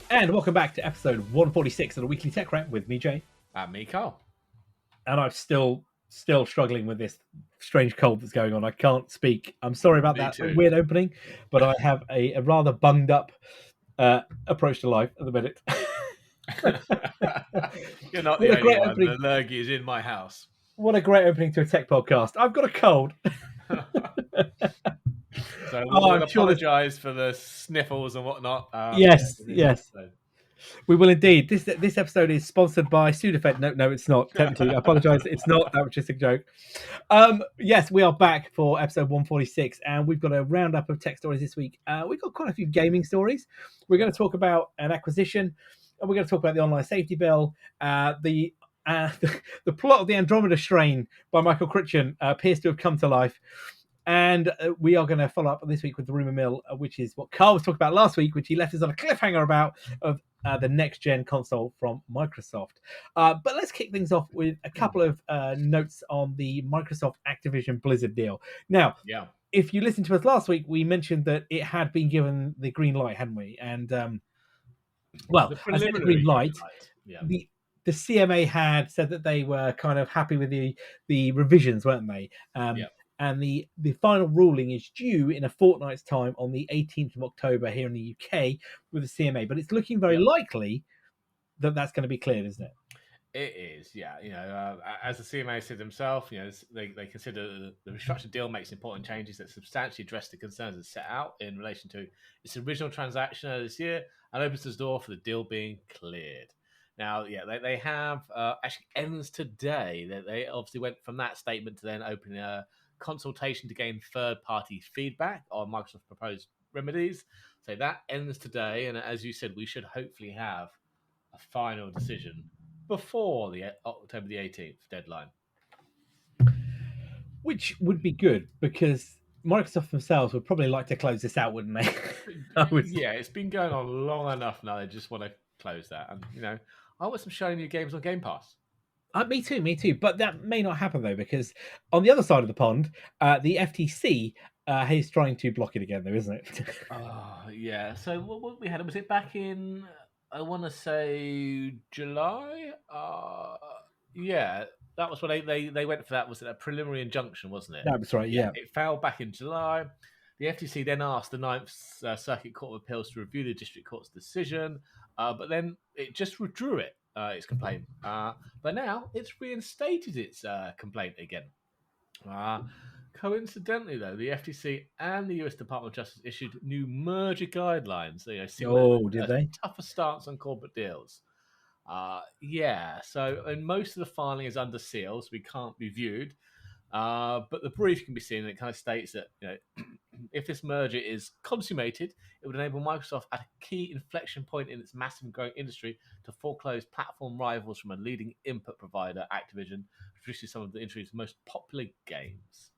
And welcome back to episode 146 of the Weekly Tech Rant with me, Jay. And me, Carl. And I'm still struggling with this strange cold that's going on. I can't speak. I'm sorry about Me that too. weird opening, but I have a rather bunged up approach to life at the minute. You're not What the a great only one. opening. The lurgy is in my house. What a great opening to a tech podcast. I've got a cold. So Oh, we'll I'm sure apologise for the sniffles and whatnot. Yes, in this yes. episode. We will indeed. This episode is sponsored by Sudafed. No, it's not. Technically, I apologise. It's not. That was just a joke. Yes, we are back for episode 146, and we've got a roundup of tech stories this week. We've got quite a few gaming stories. We're going to talk about an acquisition, and we're going to talk about the online safety bill. The plot of the Andromeda Strain by Michael Critchin appears to have come to life. And we are going to follow up this week with the rumour mill, which is what Carl was talking about last week, which he left us on a cliffhanger about of the next-gen console from Microsoft. But let's kick things off with a couple of notes on the Microsoft Activision Blizzard deal. Now, if you listened to us last week, we mentioned that it had been given the green light, hadn't we? And, I said the green light. Yeah. The CMA had said that they were kind of happy with the revisions, weren't they? And the final ruling is due in a fortnight's time on the 18th of October here in the UK with the CMA. But it's looking very likely that that's going to be cleared, isn't it? It is, yeah. You know, as the CMA said themselves, you know, they consider the restructured deal makes important changes that substantially address the concerns that set out in relation to its original transaction earlier this year and opens the door for the deal being cleared. Now, they have actually ends today. They obviously went from that statement to then opening a consultation to gain third-party feedback on Microsoft's proposed remedies. So that ends today, and as you said, we should hopefully have a final decision before the October the 18th deadline. Which would be good, because Microsoft themselves would probably like to close this out, wouldn't they? Yeah, it's been going on long enough now. They just want to close that. And, you know, I want some shiny new games on Game Pass. Me too. But that may not happen, though, because on the other side of the pond, the FTC is trying to block it again, though, isn't it? Yeah. So what we had, was it back in, I want to say, July? Yeah, that was what they went for. That was a preliminary injunction, wasn't it? That was right, yeah. It fell back in July. The FTC then asked the Ninth Circuit Court of Appeals to review the District Court's decision, but then it just withdrew its complaint. But now it's reinstated its complaint again. Coincidentally, though, the FTC and the US Department of Justice issued new merger guidelines. Did they? Tougher stance on corporate deals. So and most of the filing is under seal, so we can't be viewed. But the brief can be seen, and it kind of states that, you know, if this merger is consummated, it would enable Microsoft at a key inflection point in its massive growing industry to foreclose platform rivals from a leading input provider, Activision, which produces some of the industry's most popular games.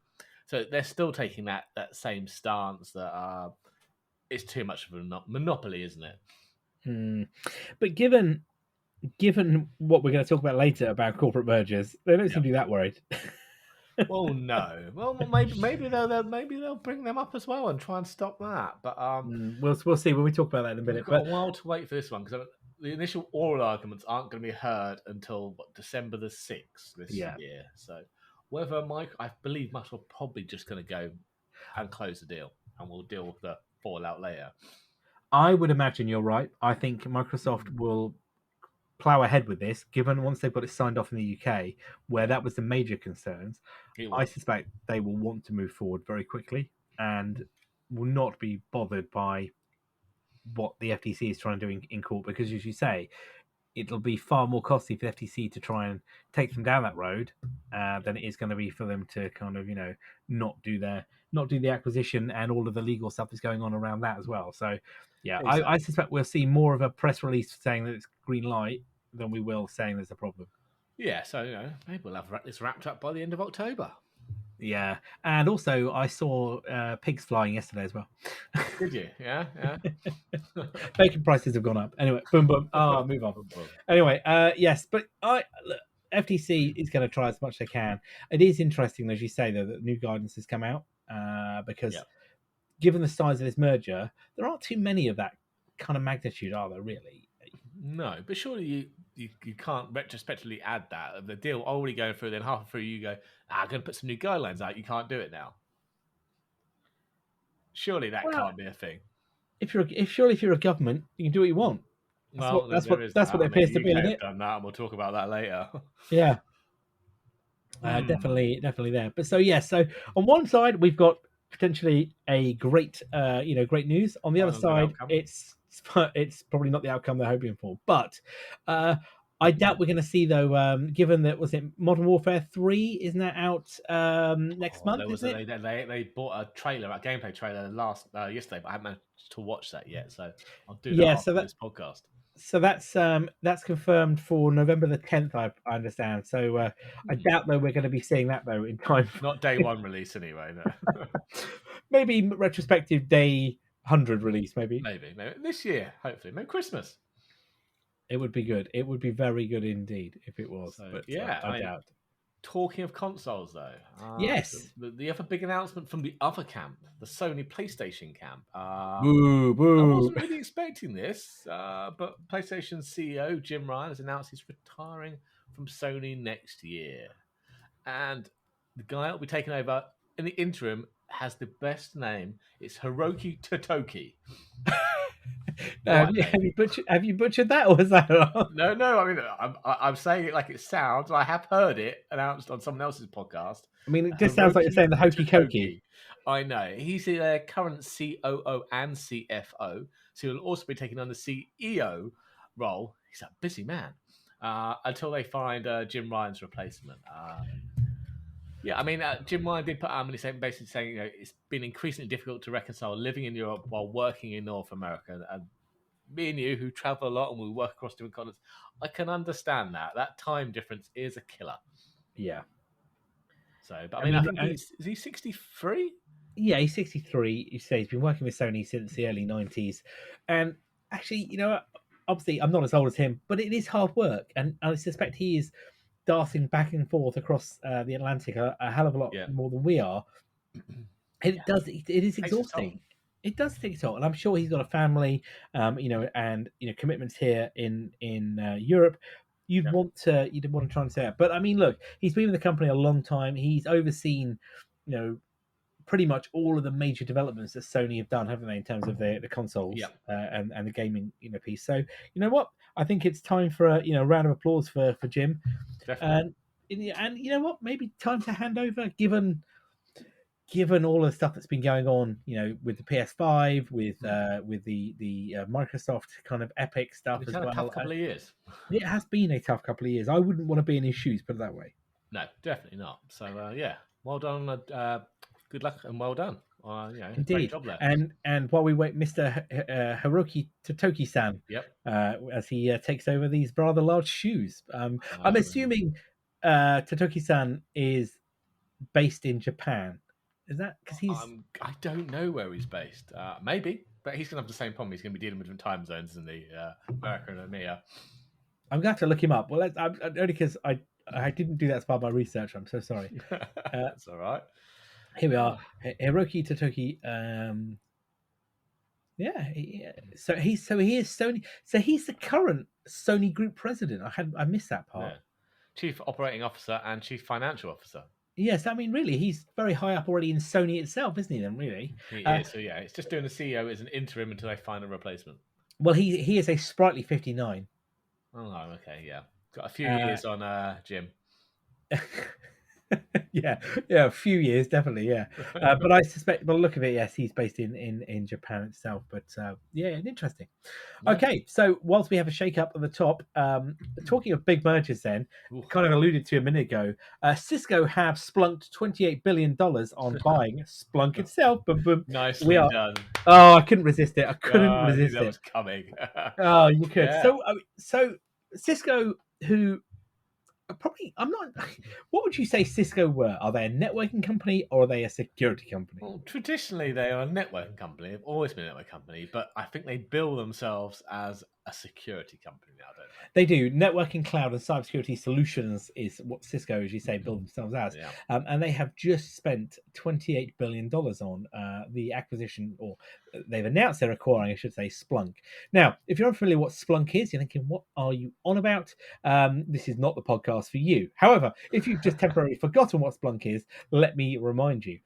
So they're still taking that same stance that it's too much of a monopoly, isn't it? But given what we're going to talk about later about corporate mergers, they don't seem to be that worried. Well, no. Well, maybe they'll bring them up as well and try and stop that. But we'll see when we talk about that in a minute. We've got a while to wait for this one, because the initial oral arguments aren't going to be heard until December the 6th this year. So whether I believe Microsoft probably just going to go and close the deal, and we'll deal with the fallout later. I would imagine you're right. I think Microsoft will plow ahead with this, given once they've got it signed off in the UK, where that was the major concerns. I suspect they will want to move forward very quickly and will not be bothered by what the FTC is trying to do in court, because, as you say, it'll be far more costly for the FTC to try and take them down that road than it is going to be for them to kind of, you know, not do the acquisition and all of the legal stuff that's going on around that as well. So, yeah, exactly. I suspect we'll see more of a press release saying that it's green light than we will saying there's a problem. Yeah, so, you know, maybe we'll have this wrapped up by the end of October. Yeah, and also I saw pigs flying yesterday as well. Did you? Yeah. Bacon prices have gone up. Anyway, boom. Move on. Anyway, yes, but FTC is going to try as much as they can. It is interesting, as you say, though, that new guidance has come out because given the size of this merger, there aren't too many of that kind of magnitude, are there really? No, but surely you can't retrospectively add that. The deal already going through, then halfway through you go, I'm going to put some new guidelines out. You can't do it now. Surely that can't be a thing. If you're a government, you can do what you want. That's what it appears to be, isn't it? Done that, and we'll talk about that later. Yeah. Definitely there. But so on one side we've got potentially a great great news. On the other side, it's probably not the outcome they're hoping for. But I doubt we're going to see, though, given that, was it Modern Warfare 3? Isn't that out next month? They bought a trailer, a gameplay trailer yesterday, but I haven't managed to watch that yet. So I'll do that after this podcast. So that's confirmed for November the 10th, I understand. So I doubt, though, we're going to be seeing that, though, in time. Not day one release, anyway. No. Maybe retrospective day 100 release, maybe this year, hopefully, maybe Christmas. It would be good. It would be very good indeed if it was. So, but I doubt. Talking of consoles, though, yes, the other big announcement from the other camp, the Sony PlayStation camp. Boo. I wasn't really expecting this, but PlayStation CEO Jim Ryan has announced he's retiring from Sony next year, and the guy that will be taking over in the interim has the best name. It's Hiroki Totoki. Have you butchered that, or was that wrong? No. I mean, I'm saying it like it sounds. I have heard it announced on someone else's podcast. I mean, it just sounds like you're saying the hokey cokey. I know. He's the current COO and CFO, so he'll also be taking on the CEO role. He's a busy man until they find Jim Ryan's replacement. I mean, Jim Ryan did put out a statement basically saying, it's been increasingly difficult to reconcile living in Europe while working in North America. And me and you, who travel a lot and we work across different continents, I can understand that. That time difference is a killer. Yeah. So, but I think is he 63? Yeah, he's 63. You say he's been working with Sony since the early 90s. And actually, obviously I'm not as old as him, but it is hard work. And I suspect he is darting back and forth across the Atlantic a hell of a lot more than we are. It is exhausting. It does take a toll, and I'm sure he's got a family, and commitments here in Europe. You'd want to try and say it, but I mean, look, he's been with the company a long time. He's overseen, pretty much all of the major developments that Sony have done, haven't they, in terms of the consoles and the gaming piece. So you know what? I think it's time for a round of applause for Jim. Definitely. And you know what? Maybe time to hand over, given all the stuff that's been going on, with the PS5, with the Microsoft kind of Epic stuff as well. It's been a tough couple of years. It has been a tough couple of years. I wouldn't want to be in his shoes, put it that way. No, definitely not. So well done. Good luck and well done. Indeed. Great job there. And while we wait, Mr. Hiroki Totoki-san, as he takes over these rather large shoes. I'm assuming Totoki-san is based in Japan. Is that because he's? I don't know where he's based. Maybe, but he's going to have the same problem. He's going to be dealing with different time zones in the America and EMEA. I'm going to have to look him up. Well, only because I didn't do that as part of my research. I'm so sorry. That's all right. Here we are, Hiroki Totoki. So he is Sony. So he's the current Sony Group president. I missed that part. Yeah. Chief Operating Officer and Chief Financial Officer. Yes, I mean, really, he's very high up already in Sony itself, isn't he? Then, really, he is. So it's just doing the CEO as an interim until they find a replacement. Well, he is a sprightly 59. Oh, okay, yeah, got a few years on Jim. yeah, a few years, definitely, yeah. But I suspect, by the look of it, yes, he's based in Japan itself. But interesting. Yeah. Okay, so whilst we have a shake-up at the top, talking of big mergers then, kind of alluded to a minute ago, Cisco have splunked $28 billion on buying Splunk itself. Boom, boom. Nicely done. Oh, I couldn't resist it. I couldn't resist it. That was coming. Oh, you could. Yeah. So Cisco, who... Probably, I'm not. What would you say Cisco were? Are they a networking company or are they a security company? Well, traditionally, they are a networking company. They've always been a network company, but I think they bill themselves as a security company now, don't They do. Networking, cloud, and cybersecurity solutions is what Cisco, as you say, build themselves as. they? Yeah. And they have just spent $28 billion on the acquisition, or they've announced they're acquiring, I should say, Splunk. Now, if you're unfamiliar what Splunk is, you're thinking, what are you on about? This is not the podcast for you. However, if you've just temporarily forgotten what Splunk is, let me remind you.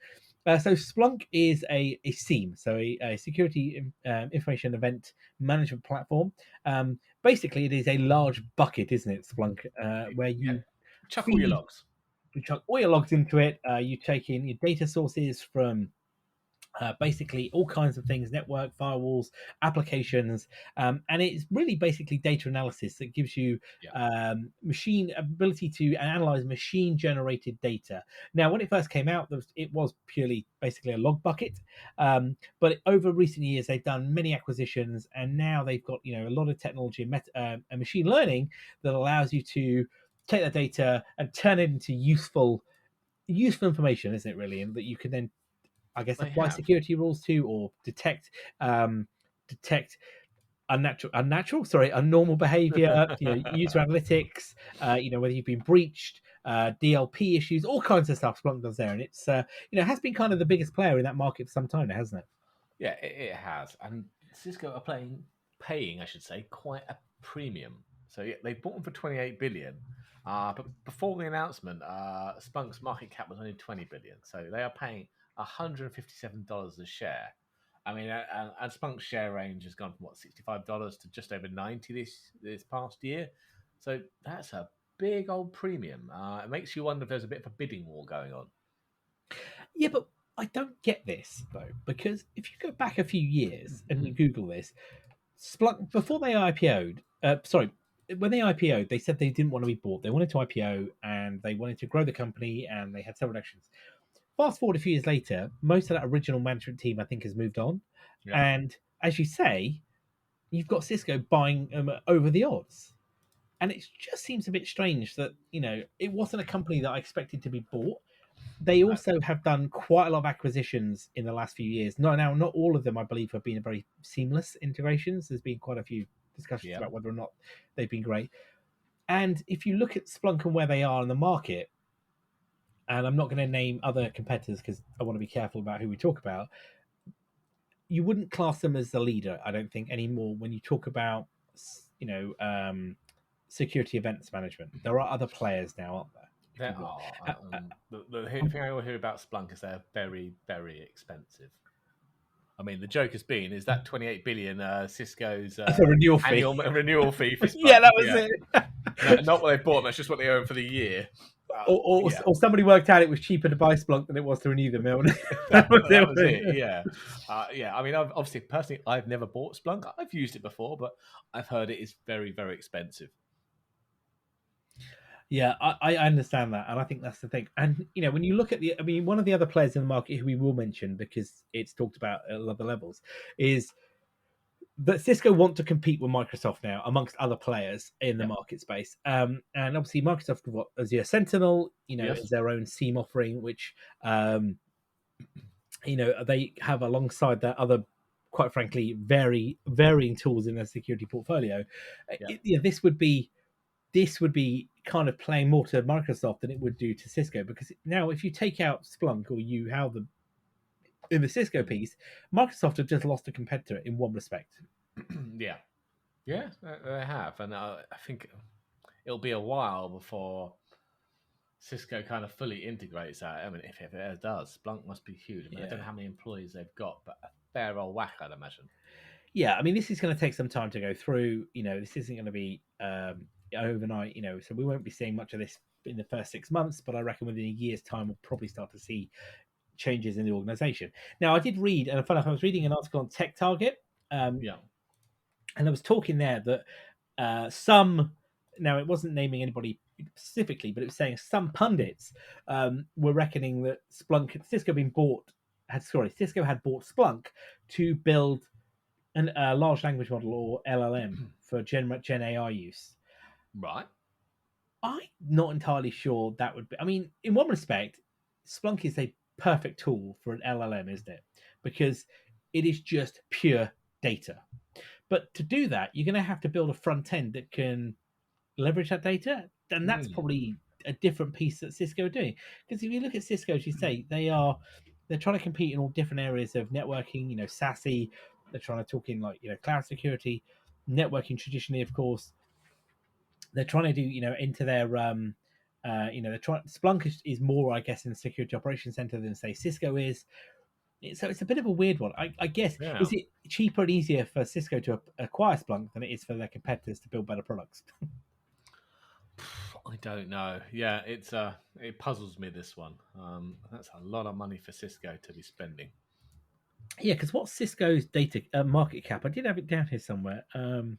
So Splunk is a SIEM, so a security information event management platform. Basically, it is a large bucket, isn't it, Splunk, where you chuck all your feed, logs. you chuck all your logs into it. You take in your data sources from basically all kinds of things, network, firewalls, applications, and it's really basically data analysis that gives you machine ability to analyze machine generated data. Now, when it first came out, it was purely basically a log bucket, but over recent years they've done many acquisitions, and now they've got a lot of technology and machine learning that allows you to take that data and turn it into useful information, isn't it, really, and that you can then, I guess, apply security rules to, or detect unnormal behavior, user analytics, whether you've been breached, DLP issues, all kinds of stuff Splunk does there. And it's, has been kind of the biggest player in that market for some time now, hasn't it? Yeah, it has. And Cisco are paying, I should say, quite a premium. So they bought them for 28 billion. But before the announcement, Splunk's market cap was only 20 billion. So they are paying $157 a share. I mean, and Splunk's share range has gone from $65 to just over 90 this past year. So that's a big old premium. It makes you wonder if there's a bit of a bidding war going on. Yeah, but I don't get this though, because if you go back a few years and you Google this, Splunk, before they IPO'd, when they IPO'd, they said they didn't want to be bought. They wanted to IPO and they wanted to grow the company, and they had several actions. Fast forward a few years later, most of that original management team, I think, has moved on. Yeah. And as you say, you've got Cisco buying them over the odds. And it just seems a bit strange that, it wasn't a company that I expected to be bought. They also have done quite a lot of acquisitions in the last few years. Not all of them, I believe, have been very seamless integrations. There's been quite a few discussions about whether or not they've been great. And if you look at Splunk and where they are in the market, and I'm not going to name other competitors because I want to be careful about who we talk about, you wouldn't class them as the leader, I don't think, anymore when you talk about, security events management. There are other players now, aren't there? There are. The thing I will hear about Splunk is they're very, very expensive. I mean, the joke has been, is that 28 billion Cisco's renewal fee for Splunk? Yeah, that was it. Not what they bought, that's just what they own for the year. Or somebody worked out it was cheaper to buy Splunk than it was to renew them. that was it, yeah. I mean, obviously, personally, I've never bought Splunk. I've used it before, but I've heard it is very, very expensive. Yeah, I understand that, and I think that's the thing. And when you look at one of the other players in the market who we will mention because it's talked about at other levels is that Cisco want to compete with Microsoft now, amongst other players in the market space. And obviously, Microsoft have got Azure Sentinel, is their own SIEM offering, which they have alongside their other, quite frankly, very varying tools in their security portfolio. This would be kind of playing more to Microsoft than it would do to Cisco, because now if you take out Splunk or in the Cisco piece, Microsoft have just lost a competitor in one respect. Yeah, they have, and I think it'll be a while before Cisco kind of fully integrates that. I mean, if it ever does, Splunk must be huge. I don't know how many employees they've got, but a fair old whack, I'd imagine. Yeah, I mean, this is going to take some time to go through. This isn't going to be overnight. So we won't be seeing much of this in the first 6 months, but I reckon within a year's time we'll probably start to see changes in the organization. Now, I did read, and I was reading an article on Tech Target, and I was talking there that now it wasn't naming anybody specifically, but it was saying some pundits were reckoning that Cisco had bought Splunk to build a large language model, or LLM, for Gen AI use. Right. I'm not entirely sure that would be. I mean, in one respect, Splunk is a perfect tool for an LLM, isn't it? Because it is just pure data. But to do that, you're going to have to build a front end that can leverage that data, and that's probably a different piece that Cisco are doing. Because if you look at Cisco, as you say, they're trying to compete in all different areas of networking. SASE. They're trying to talk in cloud security, networking traditionally, of course. They're trying to do into their they're trying. Splunk is more, I guess, in the security operations center than say Cisco is. So it's a bit of a weird one. I guess. Yeah. Is it cheaper and easier for Cisco to acquire Splunk than it is for their competitors to build better products? I don't know. Yeah, it puzzles me, this one. That's a lot of money for Cisco to be spending. Yeah, because what's Cisco's data market cap? I did have it down here somewhere. Hang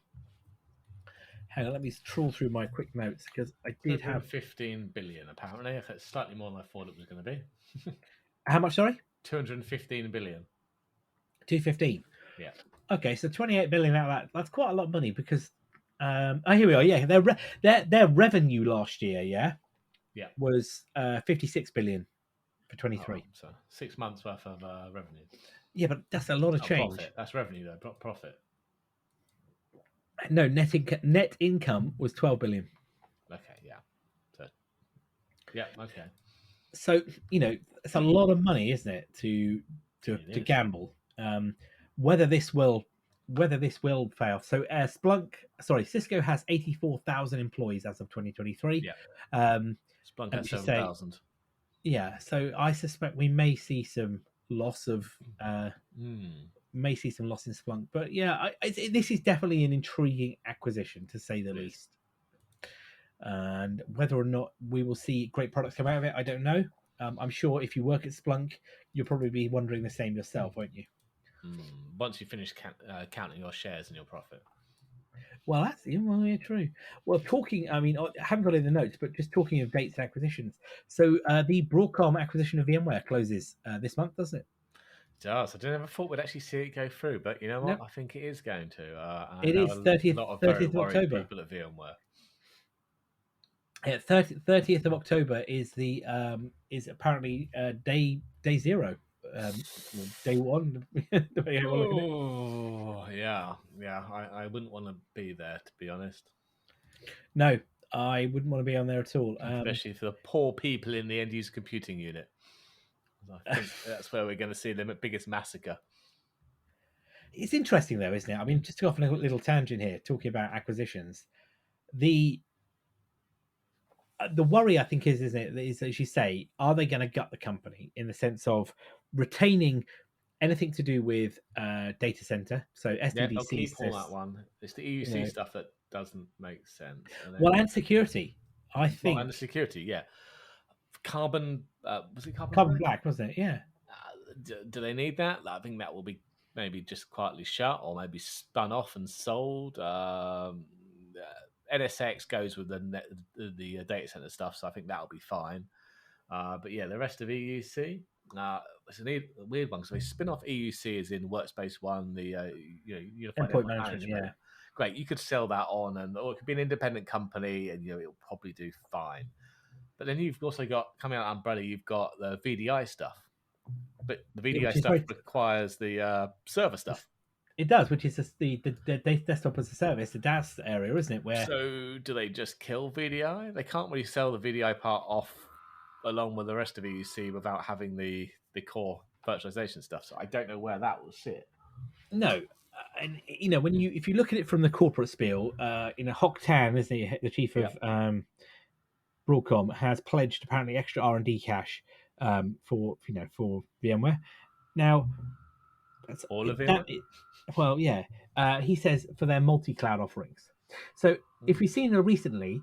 on, let me trawl through my quick notes because I did have 15 billion apparently. It's slightly more than I thought it was going to be. How much? Sorry, 215 billion. 215. Yeah. Okay, so 28 billion out of that. That's quite a lot of money because here we are. Yeah, their revenue last year, yeah, was 56 billion for 23. Oh, so 6 months worth of revenue. Yeah, but that's a lot of change. Profit. That's revenue though, not profit. No, net income was 12 billion. Okay, yeah. So, yeah, okay. So it's a lot of money, isn't it, to gamble? Whether this will fail. So Cisco has 84,000 employees as of 2023. Yeah. Splunk has 7,000. Yeah, so I suspect we may see some loss of may see some loss in Splunk, but yeah, this is definitely an intriguing acquisition to say the least. And whether or not we will see great products come out of it, I don't know. I'm sure if you work at Splunk, you'll probably be wondering the same yourself, won't you? Once you finish counting your shares and your profit. Well, that's true. Well, I haven't got it in the notes, but just talking of dates and acquisitions. So the Broadcom acquisition of VMware closes this month, doesn't it? It does. I never thought we'd actually see it go through, but you know what? No. I think it is going to. It is 30th of October. People at VMware. 30th of October is the is apparently day zero, day one. Oh yeah. I wouldn't want to be there, to be honest. No, I wouldn't want to be on there at all, especially for the poor people in the end user computing unit. I think that's where we're going to see the biggest massacre. It's interesting, though, isn't it? I mean, just to go off on a little tangent here, talking about acquisitions, the worry, I think, isn't it, is, as you say, are they going to gut the company in the sense of retaining anything to do with data center? So SDDC, I'll keep all that one. It's the EUC stuff that doesn't make sense. And security, I think. And the security, yeah. Carbon, was it Carbon Black, wasn't it? Yeah. Do they need that? I think that will be maybe just quietly shut or maybe spun off and sold. NSX goes with the data center stuff, so I think that'll be fine. But yeah, the rest of EUC, it's a weird one. So they spin off EUC as in Workspace ONE, the unified endpoint management. Yeah, great. You could sell that on, or it could be an independent company, and it'll probably do fine. But then you've also got, coming out of Umbrella, you've got the VDI stuff. But the VDI stuff requires the server stuff. It does, which is the desktop as a service, the DAS area, isn't it? So do they just kill VDI? They can't really sell the VDI part off along with the rest of EUC without having the core virtualization stuff. So I don't know where that will sit. No. And if you look at it from the corporate spiel, Hock Tan, isn't he, the chief of Broadcom, has pledged apparently extra R&D cash for VMware. Now, that's all of it. Well, yeah. He says for their multi-cloud offerings. So if we've seen recently,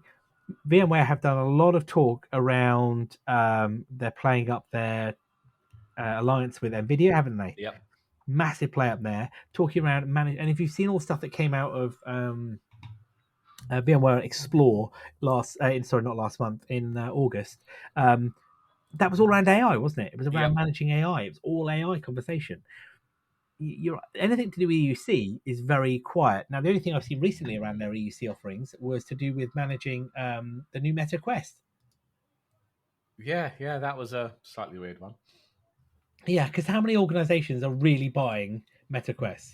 VMware have done a lot of talk around they're playing up their alliance with NVIDIA, haven't they? Yep. Massive play up there, talking around and if you've seen all the stuff that came out of VMware Explore not last month, in August, that was all around AI, wasn't it? It was around managing AI. It was all AI conversation. Anything to do with EUC is very quiet. Now, the only thing I've seen recently around their EUC offerings was to do with managing the new Meta Quest. Yeah, that was a slightly weird one. Yeah, because how many organizations are really buying Meta Quest?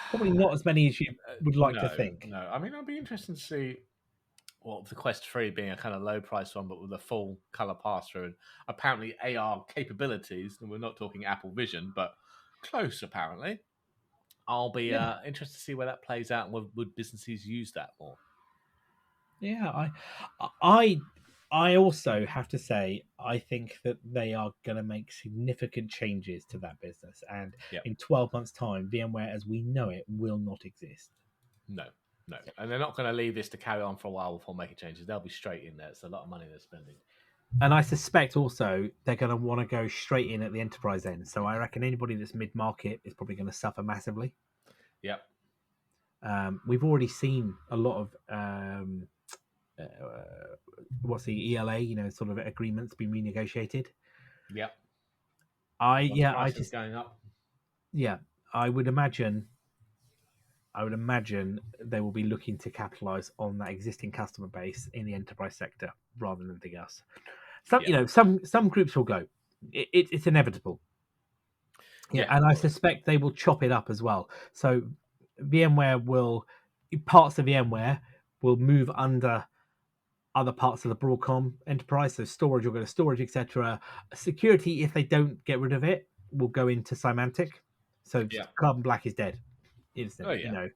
Probably not as many as you would like to think. No. I mean, I'd be interested to see. Well, the Quest 3 being a kind of low price one, but with a full color pass through and apparently AR capabilities. And we're not talking Apple Vision, but close apparently. I'll be Yeah. interested to see where that plays out. And would businesses use that more? Yeah, I also have to say I think that they are going to make significant changes to that business, and Yep. in 12 months' time, VMware as we know it will not exist. No, and they're not going to leave this to carry on for a while before making changes. They'll be straight in there. It's a lot of money they're spending. And I suspect also they're going to want to go straight in at the enterprise end. So I reckon anybody that's mid-market is probably going to suffer massively. Yep. We've already seen a lot of what's the ELA, sort of agreements being renegotiated. Yep. I just going up. Yeah, I would imagine they will be looking to capitalize on that existing customer base in the enterprise sector rather than anything else. Some groups will go. It's inevitable. And I suspect they will chop it up as well. So parts of VMware will move under other parts of the Broadcom enterprise. So storage will go to storage, etc. Security, if they don't get rid of it, will go into Symantec. So Carbon Black is dead. Instant,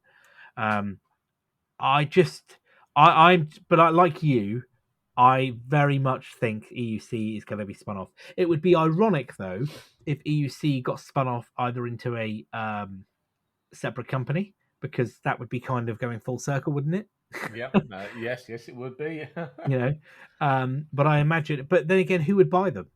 But like you, I very much think EUC is going to be spun off. It would be ironic though if EUC got spun off either into a separate company, because that would be kind of going full circle, wouldn't it? Yes, it would be. But I imagine. But then again, who would buy them?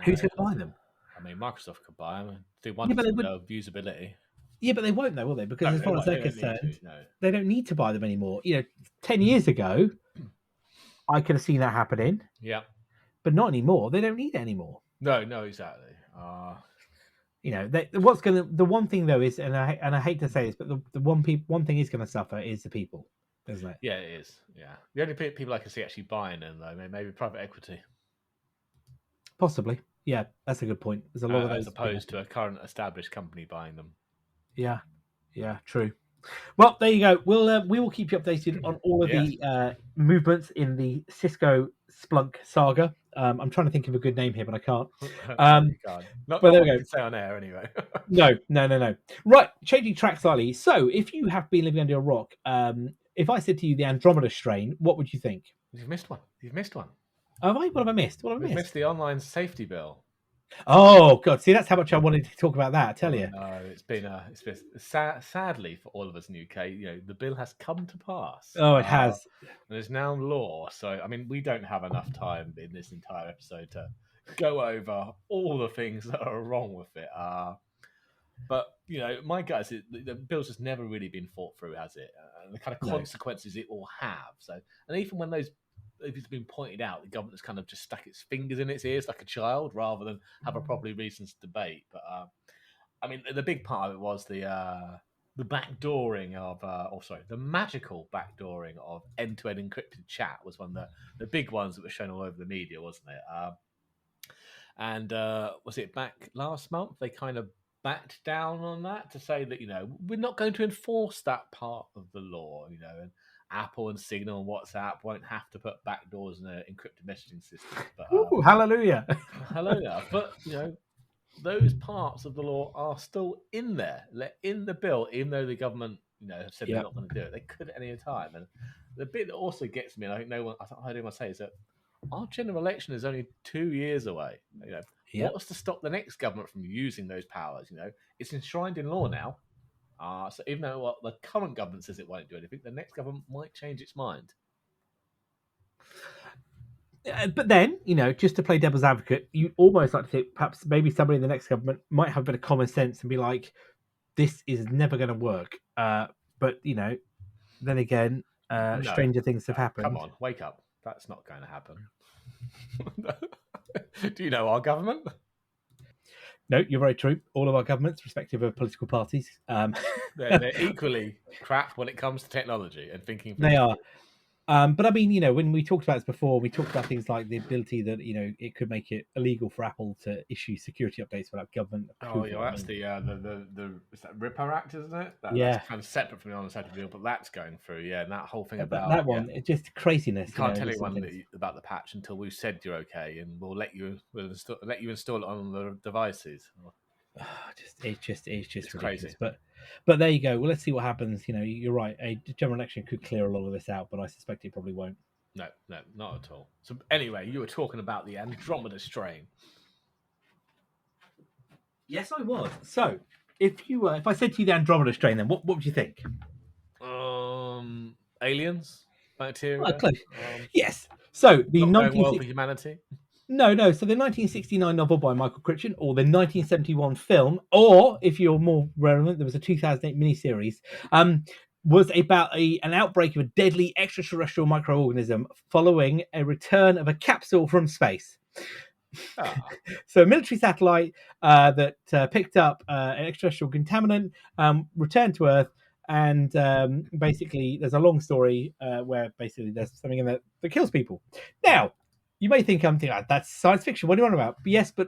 Who's going to buy them? I mean, Microsoft could buy them. They want usability. Yeah, but they won't though, will they? Because as far as they're concerned, they don't need to buy them anymore. 10 years ago, I could have seen that happening. Yeah. But not anymore. They don't need it anymore. No, exactly. The one thing though is, and I hate to say this, but the one thing is going to suffer is the people, isn't it? Yeah, it is. Yeah. The only people I can see actually buying them though, maybe private equity. Possibly. Yeah, that's a good point. There's a lot of those, as opposed to a current established company buying them. Yeah, true. Well, there you go. We will keep you updated on all of the movements in the Cisco Splunk saga. I'm trying to think of a good name here, but I can't. Not there we go. Say on air anyway. No. Right, changing track slightly. So, if you have been living under a rock, if I said to you the Andromeda strain, what would you think? You've missed one. Have I? What have I missed? You've missed the online safety bill. Oh God! See, that's how much I wanted to talk about that. I tell you. No, it's been sadly for all of us in the UK. The bill has come to pass. Oh, it has. And it's now law. So, I mean, we don't have enough time in this entire episode to go over all the things that are wrong with it. But my guess is the bill's just never really been thought through, has it? And the kind of consequences it will have. So, and even when if it's been pointed out, the government's kind of just stuck its fingers in its ears like a child rather than have a properly reasoned debate. But I mean, the big part of it was the backdooring of, the magical backdooring of end-to-end encrypted chat was one of the big ones that was shown all over the media, wasn't it? And was it back last month? They kind of backed down on that to say that we're not going to enforce that part of the law, and Apple and Signal and WhatsApp won't have to put backdoors in an encrypted messaging system. But, hallelujah! Hallelujah! But those parts of the law are still in there. They're in the bill, even though the government have said they're not going to do it. They could at any time. And the bit that also gets me, and I think I heard anyone say, is that our general election is only 2 years away. What's to stop the next government from using those powers? It's enshrined in law now. So even though the current government says it won't do anything, the next government might change its mind. But then, just to play devil's advocate, you almost like to think perhaps maybe somebody in the next government might have a bit of common sense and be like, this is never going to work. But, then again, stranger things have happened. Come on, wake up. That's not going to happen. Do you know our government? No, you're very true. All of our governments, respective of political parties, they're equally crap when it comes to technology and thinking. They are. But I mean, when we talked about this before, we talked about things like the ability that it could make it illegal for Apple to issue security updates without government Oh, approval. yeah, that's the is that Ripper Act, isn't it? That's Yeah, kind of separate from the on-site deal, but that's going through. Yeah, and that whole thing about that one, it's just craziness. you can't tell these sort of anyone things. about the patch until we've said you're okay, and let you install it on the devices. It's just It's ridiculous. crazy. But there you go. Well, let's see what happens. You're right. A general election could clear a lot of this out, but I suspect it probably won't. No, not at all. So anyway, you were talking about the Andromeda strain. Yes, I was. So, if I said to you the Andromeda strain, then what would you think? Aliens, bacteria. Oh, close. Yes. So the not going well for humanity. No. So the 1969 novel by Michael Crichton, or the 1971 film, or if you're more relevant, there was a 2008 miniseries, was about an outbreak of a deadly extraterrestrial microorganism following a return of a capsule from space. So a military satellite that picked up an extraterrestrial contaminant returned to Earth, and basically there's a long story where basically there's something in there that kills people. Now, you may think I'm thinking, that's science fiction. What do you want about? Yes, but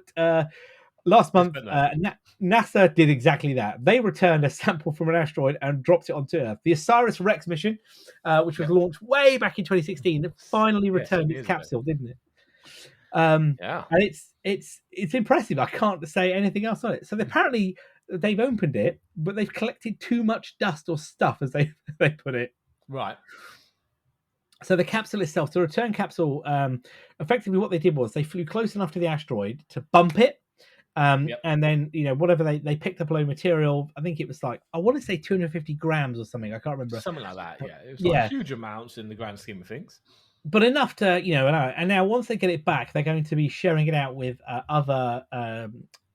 last month, NASA did exactly that. They returned a sample from an asteroid and dropped it onto Earth. The OSIRIS-REx mission, which was launched way back in 2016, finally returned its capsule, didn't it? And it's impressive. I can't say anything else on it. So apparently they've opened it, but they've collected too much dust or stuff, as they put it. Right. So the capsule itself, the return capsule, effectively what they did was they flew close enough to the asteroid to bump it. And then, whatever they picked up a load of material. I think it was like, I want to say 250 grams or something. I can't remember. Something like that, yeah. It was not huge amounts in the grand scheme of things. But enough to, and now once they get it back, they're going to be sharing it out with other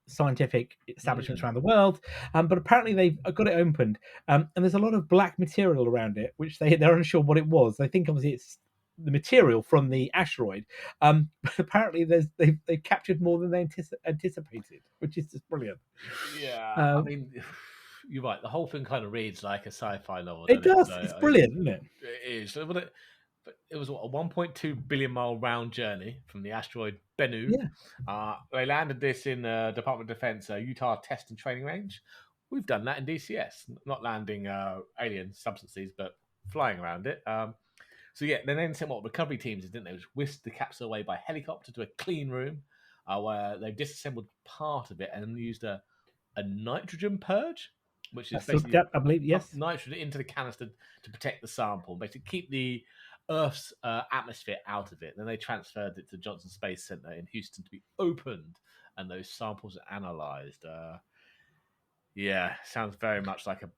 scientific establishments around the world. But apparently they've got it opened. And there's a lot of black material around it, which they're unsure what it was. They think obviously it's the material from the asteroid. But apparently they've captured more than they anticipated, which is just brilliant. Yeah, I mean, you're right. The whole thing kind of reads like a sci-fi novel. It does. It's brilliant, isn't it? It is. It was a 1.2 billion mile round journey from the asteroid Bennu. Yeah. They landed this in Department of Defense Utah Test and Training Range. We've done that in DCS, not landing alien substances, but flying around it. So yeah, they then sent what recovery teams did, didn't they? Which whisked the capsule away by helicopter to a clean room where they disassembled part of it and used a nitrogen purge, which is basically I believe, yes, nitrogen into the canister to protect the sample, basically keep the Earth's atmosphere out of it. Then they transferred it to Johnson Space Center in Houston to be opened, and those samples are analyzed. Yeah, sounds very much like a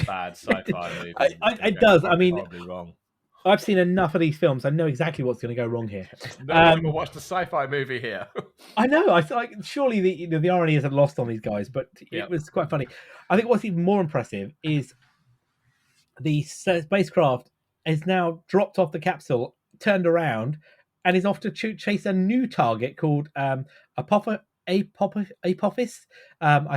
bad sci-fi movie. It does. I mean, wrong. I've seen enough of these films. I know exactly what's going to go wrong here. We'll watch the sci-fi movie here. I know. I feel like surely the irony isn't lost on these guys, but it was quite funny. I think what's even more impressive is the spacecraft is now dropped off the capsule, turned around, and is off to chase a new target called Apophis. I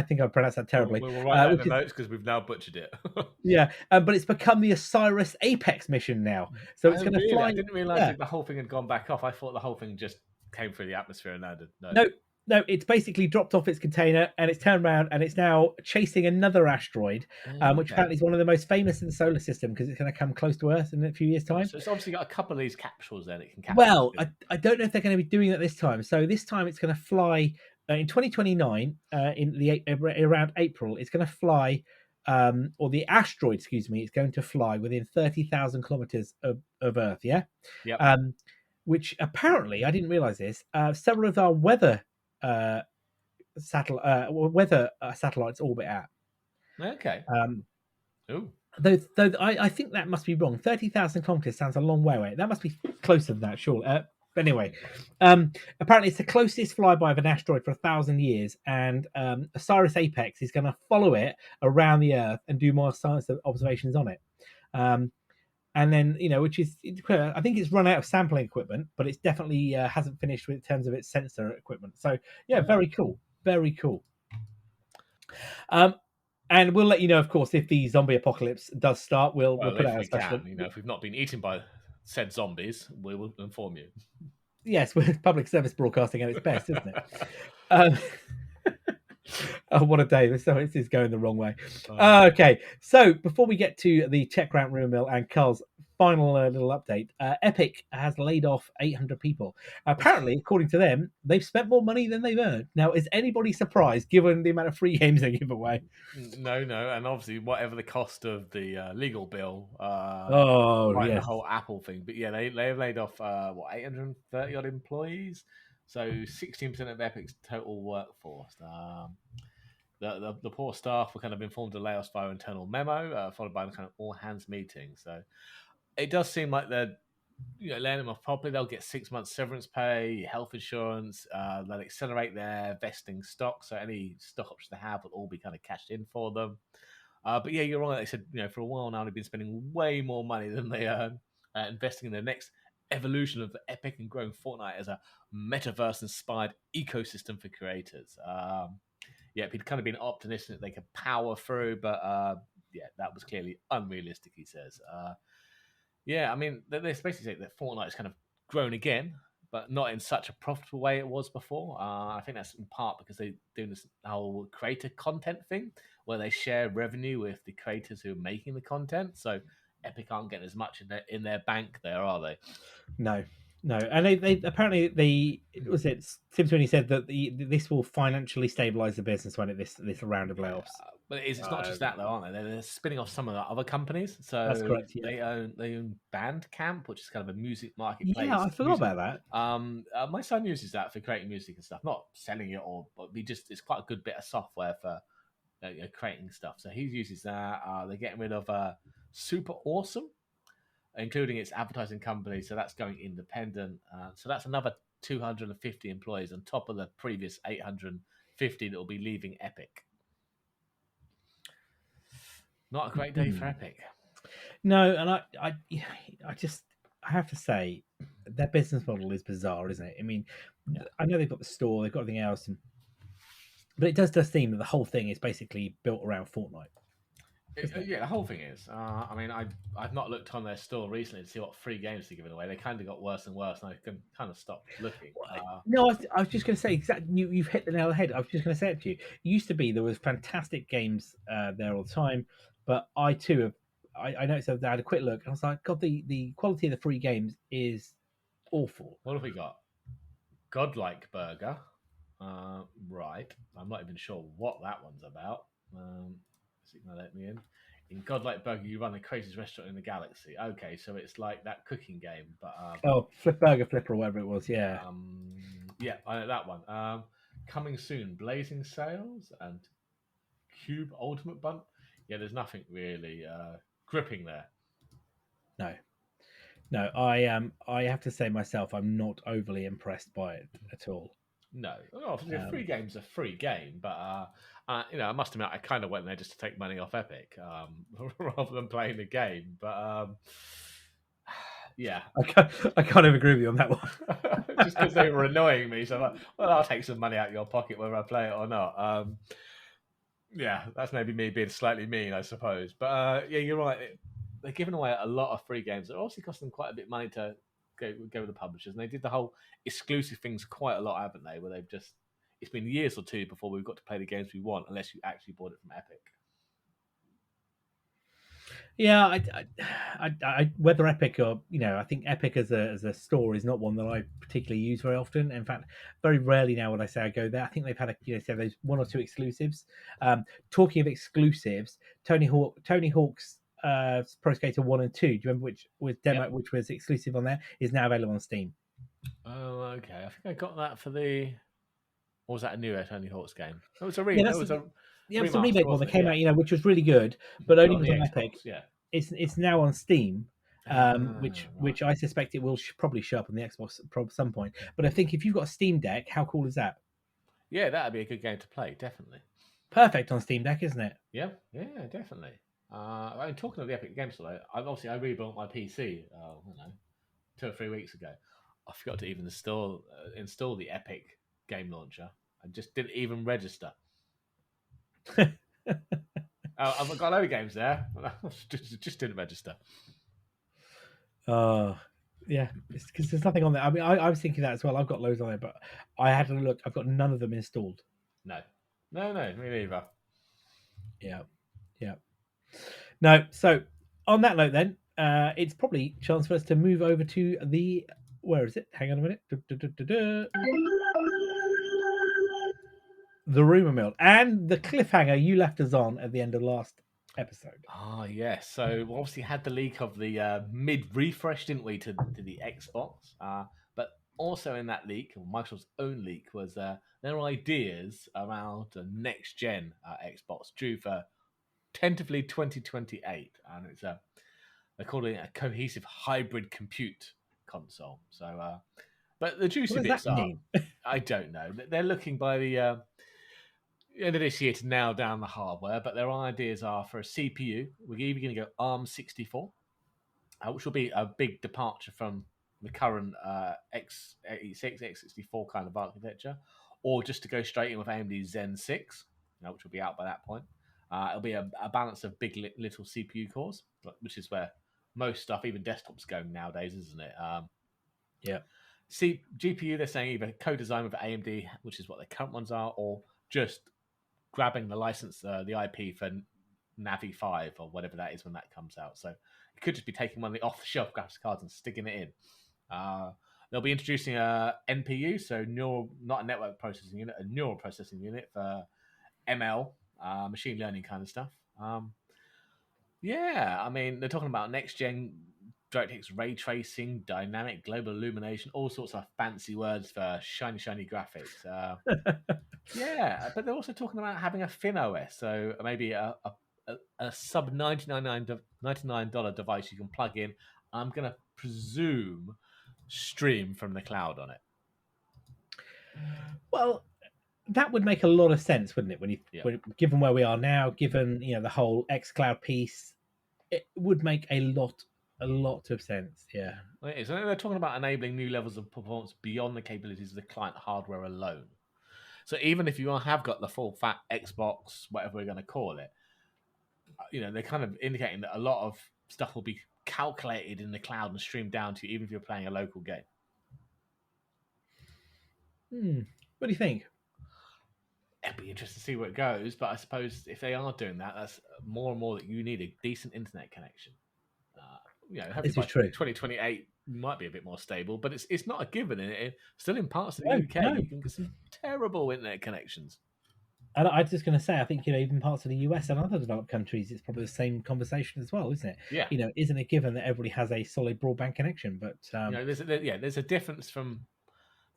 think I pronounced that terribly. We'll write that in the notes because we've now butchered it. Yeah, but it's become the OSIRIS Apex mission now. So it's going to fly. I didn't realise the whole thing had gone back off. I thought the whole thing just came through the atmosphere and landed. No, it's basically dropped off its container and it's turned around and it's now chasing another asteroid, which apparently is one of the most famous in the solar system because it's going to come close to Earth in a few years' time. So it's obviously got a couple of these capsules then it can capture. Well, I don't know if they're going to be doing that this time. So this time it's going to fly in 2029, around April. It's going to fly, or the asteroid, excuse me, it's going to fly within 30,000 kilometers of Earth. Yeah. Yeah. Which apparently I didn't realize this. Several of our weather satellites orbit at. Okay. Though I think that must be wrong. 30,000 kilometers sounds a long way away. That must be closer than that, sure. But anyway, apparently it's the closest flyby of an asteroid for 1,000 years, and OSIRIS Apex is going to follow it around the Earth and do more science observations on it. And then, which is, I think it's run out of sampling equipment, but it's definitely hasn't finished in terms of its sensor equipment. So, yeah, very cool. Very cool. And we'll let you know, of course, if the zombie apocalypse does start. We'll put out a special. If we've not been eaten by said zombies, we will inform you. Yes, we're public service broadcasting at its best, isn't it? Um, oh, what a day! This is going the wrong way. Okay, so before we get to the tech round rumor mill and Carl's final little update, Epic has laid off 800 people. Apparently, according to them, they've spent more money than they've earned. Now, is anybody surprised given the amount of free games they give away? No, and obviously whatever the cost of the legal bill, Oh, right, yes. the whole Apple thing. But yeah, they've laid off 830 odd employees, so 16% of Epic's total workforce. The poor staff were kind of informed of layoffs via internal memo, followed by a kind of all hands meeting. So it does seem like they're laying them off properly. They'll get 6 months severance pay, health insurance. They'll accelerate their vesting stock, so any stock options they have will all be kind of cashed in for them. But yeah, you're right. They said for a while now they've been spending way more money than they earn, investing in the next evolution of Epic and growing Fortnite as a metaverse-inspired ecosystem for creators. He'd kind of been optimistic that they could power through, but that was clearly unrealistic, he says. I mean, they basically say that Fortnite's kind of grown again, but not in such a profitable way it was before. I think that's in part because they're doing this whole creator content thing, where they share revenue with the creators who are making the content. So Epic aren't getting as much in their bank there, are they? No, and they apparently was it Tim Sweeney said that this will financially stabilize the business when this round of layoffs. But it's not just that though, aren't they? They're spinning off some of the other companies. So that's correct. Yeah. They own Bandcamp, which is kind of a music marketplace. Yeah, I forgot about that. My son uses that for creating music and stuff, not selling it but it's quite a good bit of software for creating stuff. So he uses that. They're getting rid of Super Awesome, including its advertising company. So that's going independent. So that's another 250 employees on top of the previous 850 that will be leaving Epic. Not a great day for Epic. No, and I have to say their business model is bizarre, isn't it? I mean, I know they've got the store, they've got everything else, but it does seem that the whole thing is basically built around Fortnite. The whole thing is. I mean, I've not looked on their store recently to see what free games they're giving away. They kind of got worse and worse, and I can kind of stop looking. No, I was just going to say exactly. You've hit the nail on the head. I was just going to say it to you. It used to be there was fantastic games there all the time, but I too have. I noticed that I had a quick look, and I was like, God, the quality of the free games is awful. What have we got? Godlike Burger. Right. I'm not even sure what that one's about. Is it going to let me in? In Godlike Burger, you run the craziest restaurant in the galaxy. Okay, so it's like that cooking game, but Burger Flipper or whatever it was. Yeah. I know that one. Coming soon, Blazing Sales and Cube Ultimate Bun. Yeah, there's nothing really gripping there. No, I have to say myself, I'm not overly impressed by it at all. No, obviously a free game's a free game, but I must admit I kind of went there just to take money off Epic rather than playing the game. But yeah, I kind of agree with you on that one. Just because they were annoying me, so I'm like, well, I'll take some money out of your pocket whether I play it or not. That's maybe me being slightly mean, I suppose. But you're right. They're giving away a lot of free games. It obviously cost them quite a bit of money to go with the publishers, and they did the whole exclusive things quite a lot, haven't they? Where they've just it's been years or two before we've got to play the games we want, unless you actually bought it from Epic. Yeah, I whether Epic or I think Epic as a store is not one that I particularly use very often. In fact, very rarely now when I say I go there. I think they've had say those one or two exclusives. Talking of exclusives, Tony Hawk's Pro Skater 1 and 2. Do you remember which was demo, which was exclusive on there? Is now available on Steam. Oh, okay. I think I got that for the. Or was that a new Tony Hawk's game? It was a remake. It was a remake one that came out, which was really good, but only was on Epic. Yeah, it's now on Steam, which I suspect it will probably show up on the Xbox at some point. But I think if you've got a Steam Deck, how cool is that? Yeah, that'd be a good game to play. Definitely. Perfect on Steam Deck, isn't it? Yeah, definitely. I mean, talking of the Epic Games Store, I rebuilt my PC. 2 or 3 weeks ago. I forgot to even install the Epic game launcher. I just didn't even register. I've got a load of games there. Just didn't register. Oh, Yeah, it's because there's nothing on there. I mean, I was thinking that as well. I've got loads on there, but I had to look. I've got none of them installed. No, me neither. Yeah, yeah. No. So on that note, then it's probably chance for us to move over to the. Where is it? Hang on a minute. The rumor mill and the cliffhanger you left us on at the end of last episode. Ah, yes. So we obviously had the leak of the mid refresh, didn't we, to the Xbox? But also in that leak, or Microsoft's own leak, was their ideas around a next gen Xbox due for tentatively 2028, and they're calling it a cohesive hybrid compute console. So, but the juicy What does bits that are, mean? I don't know. They're looking by the end of this year to nail down the hardware, but their ideas are for a CPU. We're either going to go ARM 64, which will be a big departure from the current x86, x64 kind of architecture, or just to go straight in with AMD Zen 6, which will be out by that point. It'll be a balance of big little CPU cores, which is where most stuff, even desktops, going nowadays, isn't it? Yeah. GPU, they're saying either co-design with AMD, which is what their current ones are, or just grabbing the license, the IP for Navi 5 or whatever that is when that comes out. So it could just be taking one of the off-the-shelf graphics cards and sticking it in. They'll be introducing a NPU, so not a network processing unit, a neural processing unit for ML, machine learning kind of stuff. Yeah, I mean, they're talking about next-gen DirectX ray tracing, dynamic global illumination, all sorts of fancy words for shiny graphics. Yeah, but they're also talking about having a thin OS, so maybe a sub $99 device you can plug in. I'm going to presume stream from the cloud on it. Well, that would make a lot of sense, wouldn't it? Given where we are now, given the whole xCloud piece, it would make a lot of sense. Yeah. Well, it is. And they're talking about enabling new levels of performance beyond the capabilities of the client hardware alone. So even if you have got the full fat Xbox, whatever we're going to call it, they're kind of indicating that a lot of stuff will be calculated in the cloud and streamed down to you, even if you're playing a local game. What do you think? It'd be interesting to see where it goes, but I suppose if they are doing that, that's more and more that you need a decent internet connection. Hopefully by 2028 might be a bit more stable, but it's not a given. Still in parts of the UK, you can get some terrible internet connections. And I'm just going to say, I think even parts of the US and other developed countries, it's probably the same conversation as well, isn't it? Yeah. Isn't it given that everybody has a solid broadband connection? But there's a difference from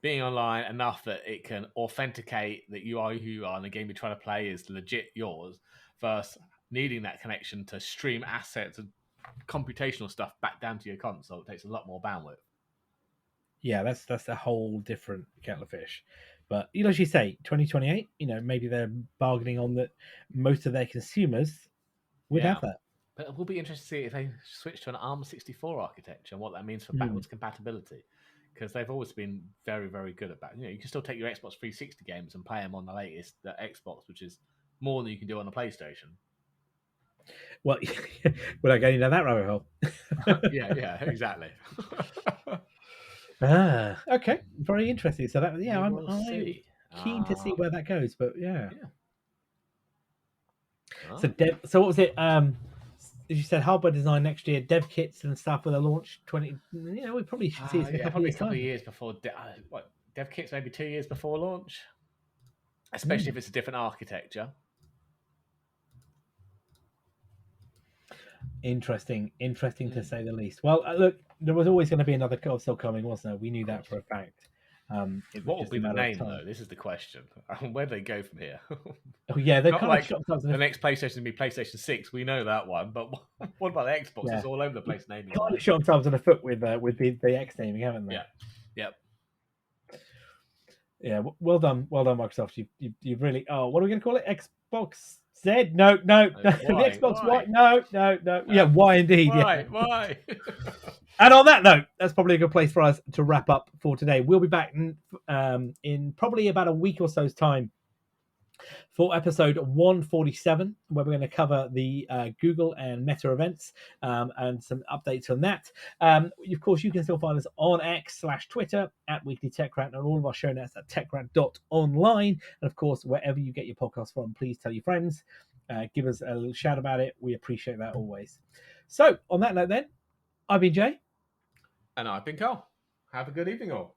being online enough that it can authenticate that you are who you are and the game you're trying to play is legit yours, versus needing that connection to stream assets and computational stuff back down to your console. It takes a lot more bandwidth. Yeah, that's a whole different kettle of fish. But as you say, 2028, maybe they're bargaining on that most of their consumers would have that. But it will be interesting to see if they switch to an ARM 64 architecture and what that means for backwards compatibility. Because they've always been very, very good at that. You can still take your Xbox 360 games and play them on the latest Xbox, which is more than you can do on the PlayStation. Well, we're not getting into that rabbit hole. yeah, exactly. Okay, very interesting. So that, I'm keen to see where that goes. But yeah. So what was it? As you said, hardware design next year, dev kits and stuff with a launch 20. We probably should see it in a couple of years before. Dev kits maybe 2 years before launch, especially if it's a different architecture. Interesting to say the least. Well, look, there was always going to be another console coming, wasn't there? We knew that for a fact. What will be the name, though? This is the question. Where do they go from here? Oh, yeah, they're not like the next PlayStation will be PlayStation 6. We know that one, but what about the Xbox? Yeah. It's all over the place naming. Kind of shot themselves on the foot with the X naming, haven't they? Yeah. Yep. Yeah. Well done, Microsoft. You've really. Oh, what are we going to call it? Xbox Z? No. The Xbox Y? No. Yeah, Y indeed. Why? And on that note, that's probably a good place for us to wrap up for today. We'll be back in probably about a week or so's time for episode 147, where we're going to cover the Google and Meta events and some updates on that. Of course, you can still find us on X/Twitter at Weekly Tech Rant, and all of our show notes at techrant.online. And of course, wherever you get your podcast from, please tell your friends. Give us a little shout about it. We appreciate that always. So, on that note, then, I've been Jay. And I've been Carl. Have a good evening, all.